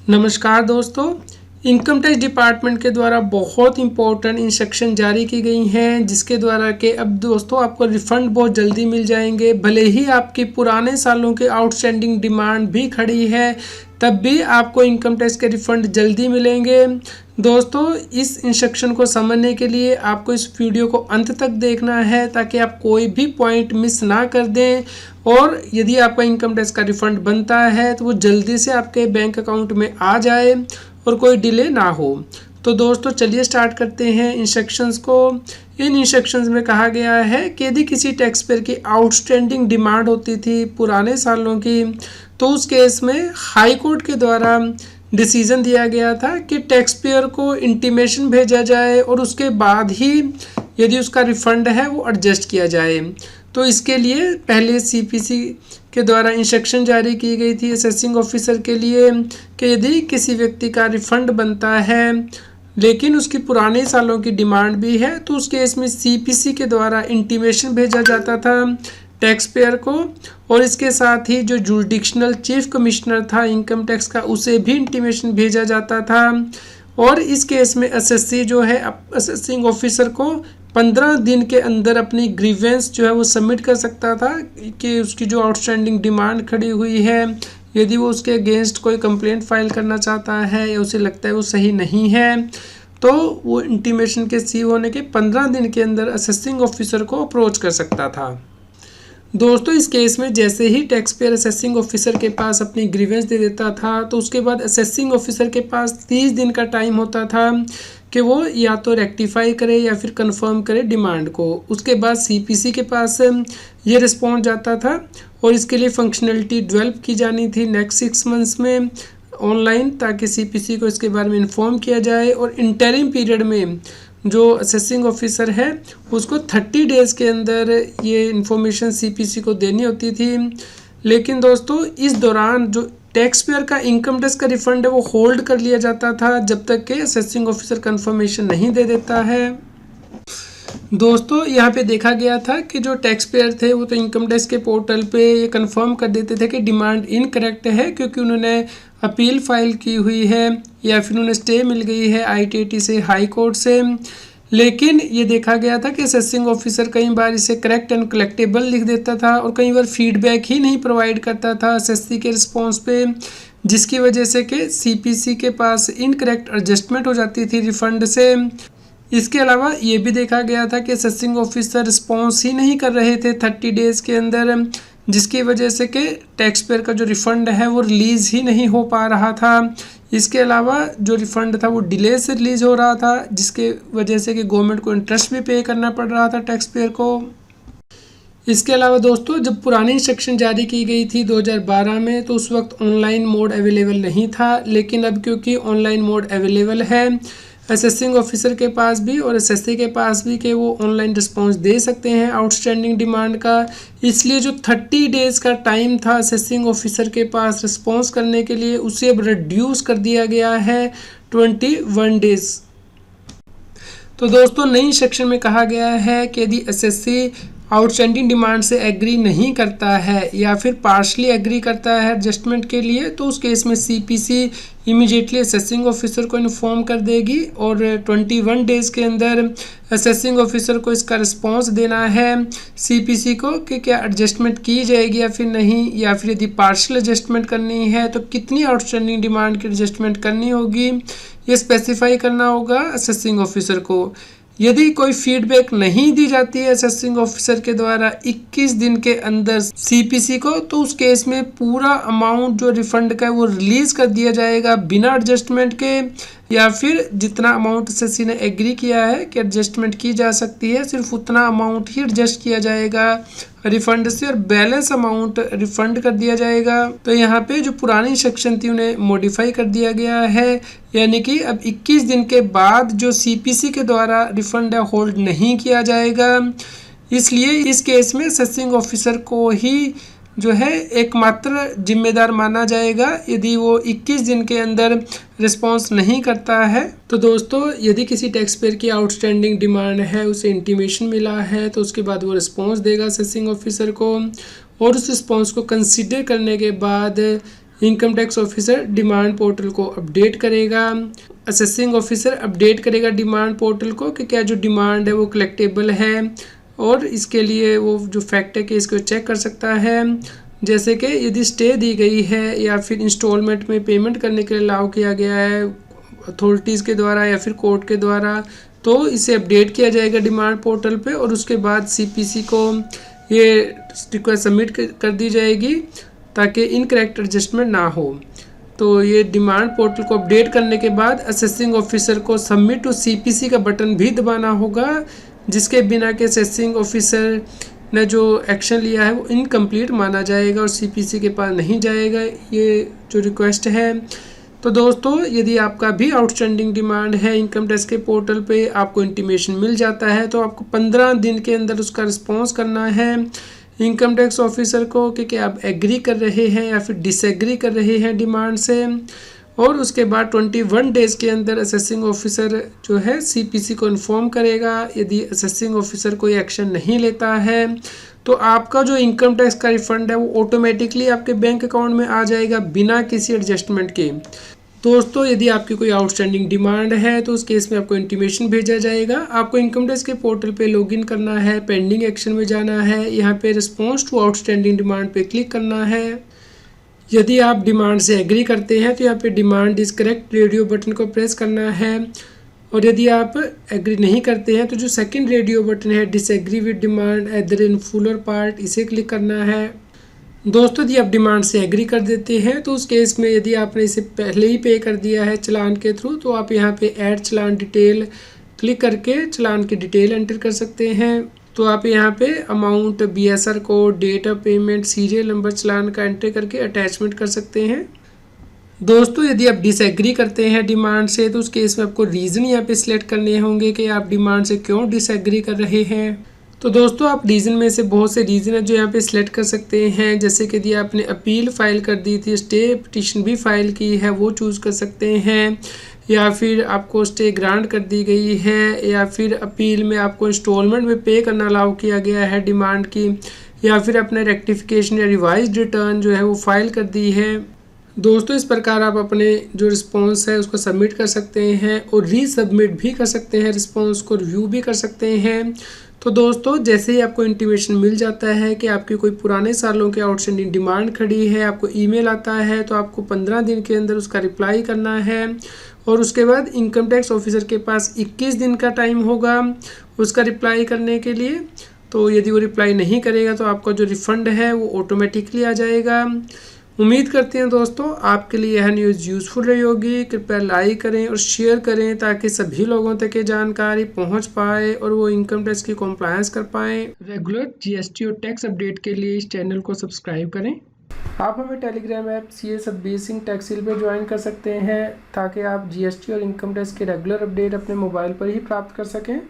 नमस्कार दोस्तों, income tax department के द्वारा बहुत इंपॉर्टेंट इंस्ट्रक्शन जारी की गई हैं जिसके द्वारा कि अब दोस्तों आपको रिफ़ंड बहुत जल्दी मिल जाएंगे। भले ही आपकी पुराने सालों के आउटस्टैंडिंग डिमांड भी खड़ी है तब भी आपको इनकम टैक्स के रिफ़ंड जल्दी मिलेंगे। दोस्तों, इस इंस्ट्रक्शन को समझने के लिए आपको इस वीडियो को अंत तक देखना है ताकि आप कोई भी पॉइंट मिस ना कर दें और यदि आपका इनकम टैक्स का रिफ़ंड बनता है तो वो जल्दी से आपके बैंक अकाउंट में आ जाए और कोई डिले ना हो। तो दोस्तों चलिए स्टार्ट करते हैं इंस्ट्रक्शंस को। इन इंस्ट्रक्शंस में कहा गया है कि यदि किसी टैक्स पेयर की आउटस्टैंडिंग डिमांड होती थी पुराने सालों की, तो उस केस में हाई कोर्ट के द्वारा डिसीजन दिया गया था कि टैक्स पेयर को इंटीमेशन भेजा जाए और उसके बाद ही यदि उसका रिफ़ंड है वो एडजस्ट किया जाए। तो इसके लिए पहले सीपीसी के द्वारा इंस्ट्रक्शन जारी की गई थी असेसिंग ऑफिसर के लिए कि यदि किसी व्यक्ति का रिफ़ंड बनता है लेकिन उसकी पुराने सालों की डिमांड भी है तो उस केस में सीपीसी के द्वारा इंटीमेशन भेजा जाता था टैक्स पेयर को, और इसके साथ ही जो जुरिडिक्शनल चीफ कमिश्नर था इनकम टैक्स का उसे भी इंटीमेशन भेजा जाता था। और इस केस में एसएससी जो है असेसिंग ऑफिसर को 15 दिन के अंदर अपनी ग्रीवेंस जो है वो सबमिट कर सकता था कि उसकी जो आउटस्टैंडिंग डिमांड खड़ी हुई है यदि वो उसके अगेंस्ट कोई कंप्लेंट फाइल करना चाहता है या उसे लगता है वो सही नहीं है तो वो इंटीमेशन के रिसीव होने के 15 दिन के अंदर असेसिंग ऑफिसर को अप्रोच कर सकता था। दोस्तों, इस केस में जैसे ही टैक्स पेयर असेसिंग ऑफिसर के पास अपनी ग्रीवेंस दे देता था तो उसके बाद असेसिंग ऑफिसर के पास 30 दिन का टाइम होता था कि वो या तो रेक्टिफाई करे या फिर कंफर्म करे डिमांड को। उसके बाद सीपीसी के पास ये रिस्पॉन्स जाता था और इसके लिए फंक्शनलिटी डेवलप की जानी थी नेक्स्ट 6 मंथ्स में ऑनलाइन, ताकि सीपीसी को इसके बारे में इन्फॉर्म किया जाए। और इंटरिम पीरियड में जो असेसिंग ऑफिसर है उसको 30 डेज़ के अंदर ये इन्फॉर्मेशन सीपीसी को देनी होती थी। लेकिन दोस्तों, इस दौरान जो टैक्स पेयर का इनकम टैक्स का रिफ़ंड है वो होल्ड कर लिया जाता था जब तक कि असेसिंग ऑफिसर कंफर्मेशन नहीं दे देता है। दोस्तों, यहाँ पे देखा गया था कि जो टैक्स पेयर थे वो तो इनकम टैक्स के पोर्टल पे ये कंफर्म कर देते थे कि डिमांड इनकरेक्ट है क्योंकि उन्होंने अपील फाइल की हुई है या फिर उन्हें स्टे मिल गई है आईटीटी से, हाई कोर्ट से। लेकिन ये देखा गया था कि असेसिंग ऑफिसर कई बार इसे करेक्ट एंड कलेक्टेबल लिख देता था और कई बार फीडबैक ही नहीं प्रोवाइड करता था एसएससी के रिस्पॉन्स पे, जिसकी वजह से कि सीपीसी के पास इनकरेक्ट एडजस्टमेंट हो जाती थी रिफ़ंड से। इसके अलावा ये भी देखा गया था कि असेसिंग ऑफिसर रिस्पॉन्स ही नहीं कर रहे थे 30 डेज़ के अंदर, जिसकी वजह से कि टैक्स पेयर का जो रिफ़ंड है वो रिलीज़ ही नहीं हो पा रहा था। इसके अलावा जो रिफ़ंड था वो डिले से रिलीज़ हो रहा था जिसके वजह से कि गवर्नमेंट को इंटरेस्ट भी पे करना पड़ रहा था टैक्स पेयर को। इसके अलावा दोस्तों, जब पुरानी इंस्ट्रक्शन जारी की गई थी 2012 में तो उस वक्त ऑनलाइन मोड अवेलेबल नहीं था, लेकिन अब क्योंकि ऑनलाइन मोड अवेलेबल है असेसिंग ऑफिसर के पास भी और एसएससी के पास भी कि वो ऑनलाइन रिस्पॉन्स दे सकते हैं आउटस्टैंडिंग डिमांड का, इसलिए जो 30 डेज़ का टाइम था असेसिंग ऑफिसर के पास रिस्पॉन्स करने के लिए उसे अब रिड्यूस कर दिया गया है 21 डेज़। तो दोस्तों, नई सेक्शन में कहा गया है कि यदि एसएससी आउटस्टैंडिंग डिमांड से एग्री नहीं करता है या फिर पार्शली एग्री करता है एडजस्टमेंट के लिए तो उस केस में सीपीसी इमीडिएटली असेसिंग ऑफिसर को इन्फॉर्म कर देगी और 21 डेज़ के अंदर असेसिंग ऑफिसर को इसका रिस्पॉन्स देना है सीपीसी को कि क्या एडजस्टमेंट की जाएगी या फिर नहीं, या फिर यदि पार्शल एडजस्टमेंट करनी है तो कितनी आउटस्टैंडिंग डिमांड की एडजस्टमेंट करनी होगी ये स्पेसिफाई करना होगा असेसिंग ऑफिसर को। यदि कोई फीडबैक नहीं दी जाती है असेसिंग ऑफिसर के द्वारा 21 दिन के अंदर सीपीसी को तो उस केस में पूरा अमाउंट जो रिफंड का है वो रिलीज कर दिया जाएगा बिना एडजस्टमेंट के, या फिर जितना अमाउंट एसएससी ने एग्री किया है कि एडजस्टमेंट की जा सकती है सिर्फ उतना अमाउंट ही एडजस्ट किया जाएगा रिफंड से और बैलेंस अमाउंट रिफंड कर दिया जाएगा। तो यहाँ पे जो पुरानी सेक्शन थी उन्हें मॉडिफाई कर दिया गया है, यानी कि अब 21 दिन के बाद जो सीपीसी के द्वारा रिफंड है होल्ड नहीं किया जाएगा। इसलिए इस केस में असेसिंग ऑफिसर को ही जो है एकमात्र जिम्मेदार माना जाएगा यदि वो 21 दिन के अंदर रिस्पॉन्स नहीं करता है। तो दोस्तों, यदि किसी टैक्स पेयर की आउटस्टैंडिंग डिमांड है, उसे इंटीमेशन मिला है, तो उसके बाद वो रिस्पॉन्स देगा असेसिंग ऑफिसर को और उस रिस्पॉन्स को कंसीडर करने के बाद income tax officer demand portal को अपडेट करेगा। असेसिंग ऑफिसर अपडेट करेगा डिमांड पोर्टल को कि क्या जो डिमांड है वो कलेक्टेबल है, और इसके लिए वो जो फैक्ट है कि इसको चेक कर सकता है। जैसे कि यदि स्टे दी गई है या फिर इंस्टॉलमेंट में पेमेंट करने के लिए अलाउ किया गया है अथॉरिटीज़ के द्वारा या फिर कोर्ट के द्वारा, तो इसे अपडेट किया जाएगा डिमांड पोर्टल पे, और उसके बाद सीपीसी को ये रिक्वेस्ट सबमिट कर दी जाएगी ताकि इनकरेक्ट एडजस्टमेंट ना हो। तो ये डिमांड पोर्टल को अपडेट करने के बाद असेसिंग ऑफिसर को सबमिट टू सीपीसी का बटन भी दबाना होगा, जिसके बिना के असेसिंग ऑफिसर ने जो एक्शन लिया है वो इनकम्प्लीट माना जाएगा और सीपीसी के पास नहीं जाएगा। ये जो रिक्वेस्ट है, तो दोस्तों यदि आपका भी आउटस्टैंडिंग डिमांड है इनकम टैक्स के पोर्टल पे, आपको इंटीमेशन मिल जाता है, तो आपको 15 दिन के अंदर उसका रिस्पॉन्स करना है इनकम टैक्स ऑफिसर को कि आप एग्री कर रहे हैं या फिर डिसएग्री कर रहे हैं डिमांड से। और उसके बाद 21 डेज़ के अंदर असेसिंग ऑफिसर जो है सीपीसी को इन्फॉर्म करेगा। यदि असेसिंग ऑफिसर कोई एक्शन नहीं लेता है तो आपका जो इनकम टैक्स का रिफंड है वो ऑटोमेटिकली आपके बैंक अकाउंट में आ जाएगा बिना किसी एडजस्टमेंट के। दोस्तों यदि आपकी कोई आउटस्टैंडिंग डिमांड है तो उस केस में आपको इंटीमेशन भेजा जाएगा। आपको इनकम टैक्स के पोर्टल पे लॉगिन करना है, पेंडिंग एक्शन में जाना है, यहाँ पे रिस्पॉन्स टू आउटस्टैंडिंग डिमांड पे क्लिक करना है। यदि आप डिमांड से एग्री करते हैं तो यहाँ पे demand is correct radio button को प्रेस करना है, और यदि आप एग्री नहीं करते हैं तो जो सेकंड रेडियो बटन है disagree with demand either in full और पार्ट, इसे क्लिक करना है। दोस्तों यदि आप डिमांड से एग्री कर देते हैं तो उस केस में यदि आपने इसे पहले ही पे कर दिया है चालान के थ्रू, तो आप यहाँ पे ऐड चालान डिटेल क्लिक करके चालान की डिटेल एंटर कर सकते हैं। तो आप यहाँ पे amount, BSR code, date of payment, serial number चालान का एंटर करके अटैचमेंट कर सकते हैं। दोस्तों यदि आप डिसएग्री करते हैं डिमांड से तो उस केस में आपको रीज़न यहाँ पे सिलेक्ट करने होंगे कि आप डिमांड से क्यों डिसएग्री कर रहे हैं। तो दोस्तों आप रीज़न में से बहुत से रीज़न है जो यहाँ पे सिलेक्ट कर सकते हैं, जैसे कि यदि आपने अपील फाइल कर दी थी, स्टे पिटिशन भी फाइल की है, वो चूज़ कर सकते हैं, या फिर आपको स्टे ग्रांट कर दी गई है, या फिर अपील में आपको इंस्टॉलमेंट में पे करना अलाउ किया गया है डिमांड की, या फिर अपने रेक्टिफिकेशन या रिवाइज रिटर्न जो है वो फाइल कर दी है। दोस्तों इस प्रकार आप अपने जो रिस्पॉन्स है उसको सबमिट कर सकते हैं और रीसबमिट भी कर सकते हैं, रिस्पॉन्स को रिव्यू भी कर सकते हैं। तो दोस्तों जैसे ही आपको इंटीमेशन मिल जाता है कि आपकी कोई पुराने सालों के आउटस्टैंडिंग डिमांड खड़ी है, आपको ईमेल आता है, तो आपको 15 दिन के अंदर उसका रिप्लाई करना है, और उसके बाद इनकम टैक्स ऑफिसर के पास 21 दिन का टाइम होगा उसका रिप्लाई करने के लिए। तो यदि वो रिप्लाई नहीं करेगा तो आपका जो रिफ़ंड है वो ऑटोमेटिकली आ जाएगा। उम्मीद करते हैं दोस्तों आपके लिए यह न्यूज़ यूज़फुल रही होगी। कृपया लाइक करें और शेयर करें ताकि सभी लोगों तक ये जानकारी पहुंच पाए और वो इनकम टैक्स की कॉम्प्लायंस कर पाएँ। रेगुलर जीएसटी और टैक्स अपडेट के लिए इस चैनल को सब्सक्राइब करें। आप हमें टेलीग्राम ऐप CA सर्विसिंग टैक्सिल पे ज्वाइन कर सकते हैं ताकि आप जीएसटी और इनकम टैक्स के रेगुलर अपडेट अपने मोबाइल पर ही प्राप्त कर सकें।